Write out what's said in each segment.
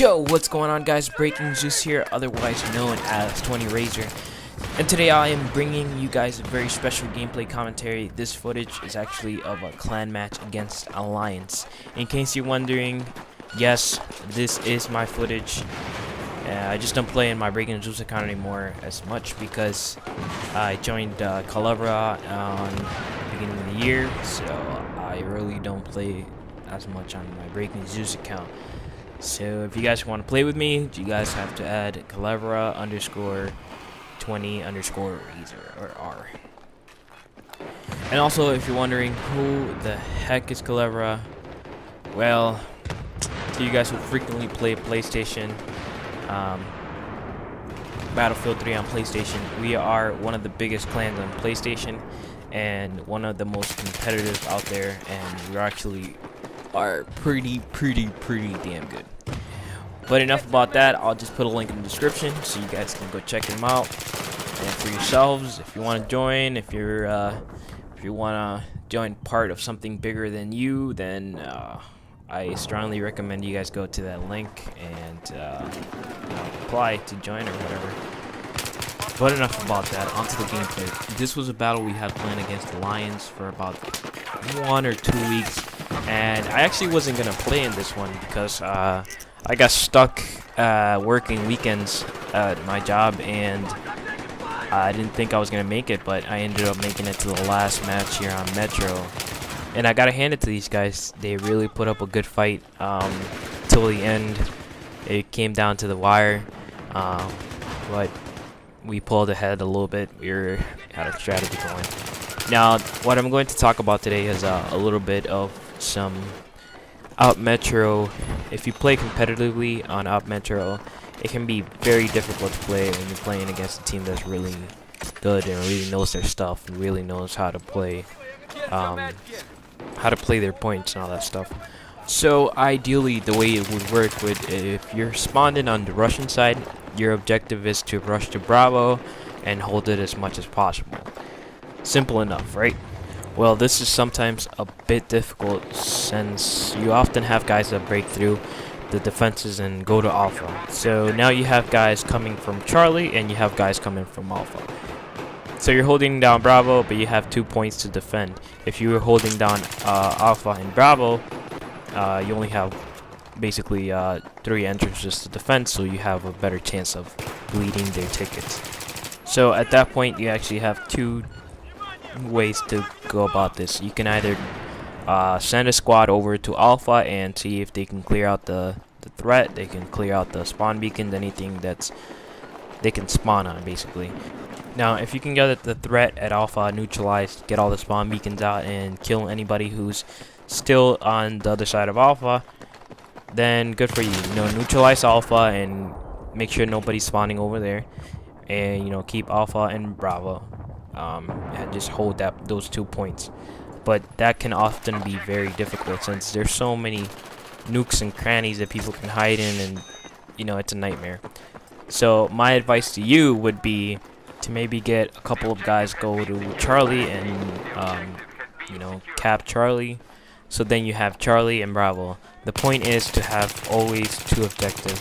Yo, what's going on, guys? Breaking Zeus here, otherwise known as 20 Razor, and today I am bringing you guys a very special gameplay commentary. This footage is actually of a clan match against Alliance. In case you're wondering, yes, this is my footage. I just don't play in my Breaking Zeus account anymore as much because I joined Calabra on the beginning of the year, so I really don't play as much on my Breaking Zeus account. So if you guys want to play with me, you guys have to add Calabra _20 _ Razor or R. And also, if you're wondering who the heck is Calabra, well, to you guys who frequently play PlayStation, Battlefield 3 on PlayStation, we are one of the biggest clans on PlayStation and one of the most competitive out there, and we actually are pretty damn good. But enough about that. I'll just put a link in the description so you guys can go check them out and for yourselves. If you want to join, if you want to join part of something bigger than you, then I strongly recommend you guys go to that link and apply to join or whatever. But enough about that. Onto the gameplay. This was a battle we had planned against Alliance for about 1 or 2 weeks, and I actually wasn't gonna play in this one because I got stuck working weekends at my job, and I didn't think I was gonna make it, but I ended up making it to the last match here on Metro. And I gotta hand it to these guys. They really put up a good fight till the end. It came down to the wire, but we pulled ahead a little bit. We had a strategy going. Now, what I'm going to talk about today is a little bit of some Out Metro. If you play competitively on Out Metro, it can be very difficult to play when you're playing against a team that's really good and really knows their stuff and really knows how to play their points and all that stuff. So ideally, the way it would work would, if you're spawned in on the Russian side, your objective is to rush to Bravo and hold it as much as possible. Simple enough, right? Well, this is sometimes a bit difficult since you often have guys that break through the defenses and go to Alpha. So now you have guys coming from Charlie and you have guys coming from Alpha. So you're holding down Bravo, but you have 2 points to defend. If you were holding down Alpha and Bravo, you only have basically 3 entrances to defend, so you have a better chance of bleeding their tickets. So at that point, you actually have 2 ways to go about this. You can either send a squad over to Alpha and see if they can clear out the threat. They can clear out the spawn beacons, anything that's they can spawn on, basically. Now, if you can get the threat at Alpha neutralized, get all the spawn beacons out, and kill anybody who's still on the other side of Alpha, then good for you. Neutralize Alpha and make sure nobody's spawning over there, and keep Alpha and Bravo, and just hold those 2 points. But that can often be very difficult since there's so many nukes and crannies that people can hide in, and it's a nightmare. So my advice to you would be to maybe get a couple of guys go to Charlie and cap Charlie, so then you have Charlie and Bravo. The point is to have always 2 objectives.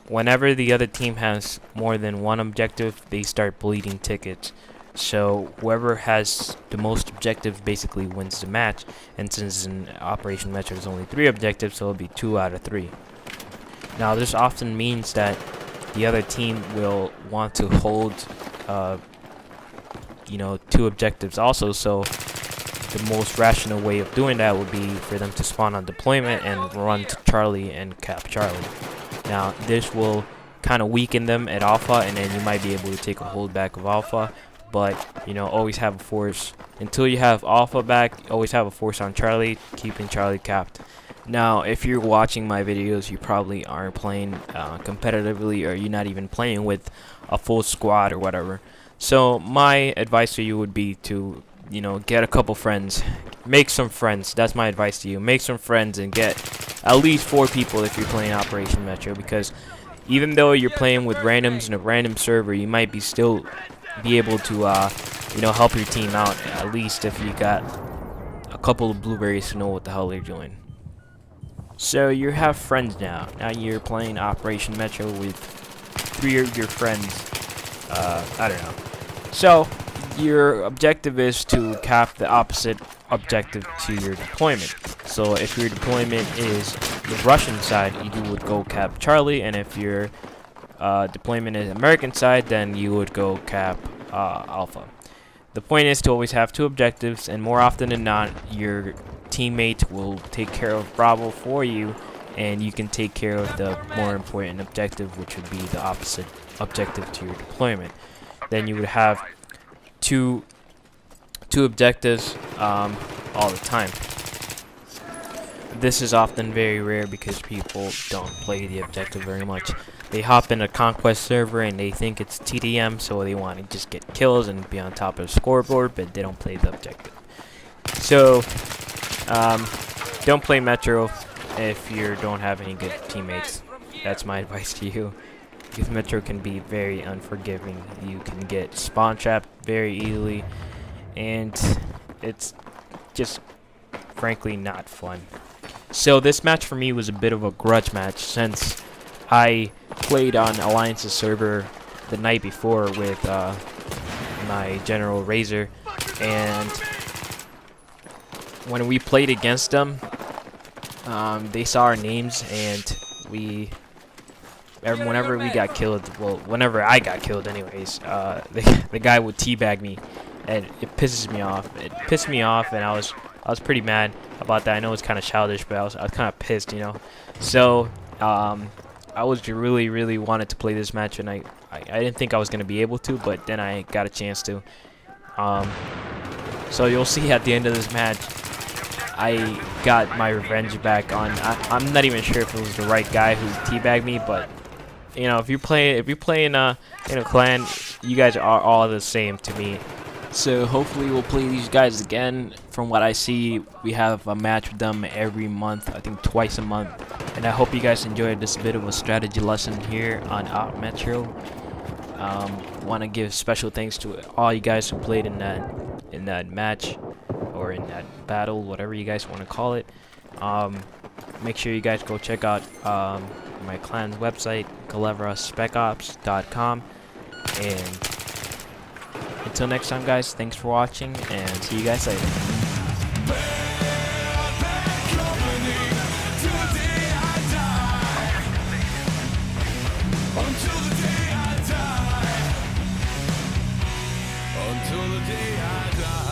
Whenever the other team has more than 1 objective, they start bleeding tickets. So whoever has the most objectives basically wins the match. And since in Operation Metro there's only 3 objectives, so it'll be 2 out of 3. Now this often means that the other team will want to hold 2 objectives also. So the most rational way of doing that would be for them to spawn on deployment and run to Charlie and cap Charlie. Now this will kind of weaken them at Alpha, and then you might be able to take a hold back of Alpha. But always have a force until you have Alpha back. Always have a force on Charlie, keeping Charlie capped. Now, if you're watching my videos, you probably aren't playing competitively, or you're not even playing with a full squad or whatever. So my advice to you would be to get a couple friends, make some friends. That's my advice to you. Make some friends and get at least 4 people if you're playing Operation Metro, because even though you're playing with randoms in a random server, you might still be able to help your team out, at least if you got a couple of blueberries to know what the hell they're doing. So you have friends now. Now you're playing Operation Metro with 3 of your friends. I don't know. So your objective is to cap the opposite objective to your deployment. So if your deployment is the Russian side, you would go cap Charlie, and if your deployment is American side, then you would go cap Alpha. The point is to always have 2 objectives, and more often than not, your teammate will take care of Bravo for you, and you can take care of the more important objective, which would be the opposite objective to your deployment. Then you would have two objectives all the time. This is often very rare because people don't play the objective very much. They hop in a conquest server and they think it's TDM, so they want to just get kills and be on top of the scoreboard, but they don't play the objective. So don't play Metro if you don't have any good teammates. That's my advice to you, because Metro can be very unforgiving. You can get spawn trapped very easily, and it's just frankly not fun. So this match for me was a bit of a grudge match, since I played on Alliance's server the night before with my General Razor, and when we played against them, they saw our names, and whenever we got killed, well, whenever I got killed anyways, the guy would teabag me, and it pisses me off. It pissed me off, and I was pretty mad about that. I know it's kind of childish, but I was kind of pissed, you know. So I was really wanted to play this match, and I didn't think I was gonna be able to, but then I got a chance to. So you'll see at the end of this match, I got my revenge back on. I'm not even sure if it was the right guy who teabagged me, but you know, if you play in a clan, you guys are all the same to me. So hopefully we'll play these guys again. From what I see, we have a match with them every month, I think twice a month. And I hope you guys enjoyed this bit of a strategy lesson here on Metro. Want to give special thanks to all you guys who played in that match, or in that battle, whatever you guys want to call it. Make sure you guys go check out my clan's website, CalevraSpecOps.com. And until next time, guys, thanks for watching, and see you guys later. Until the day I die.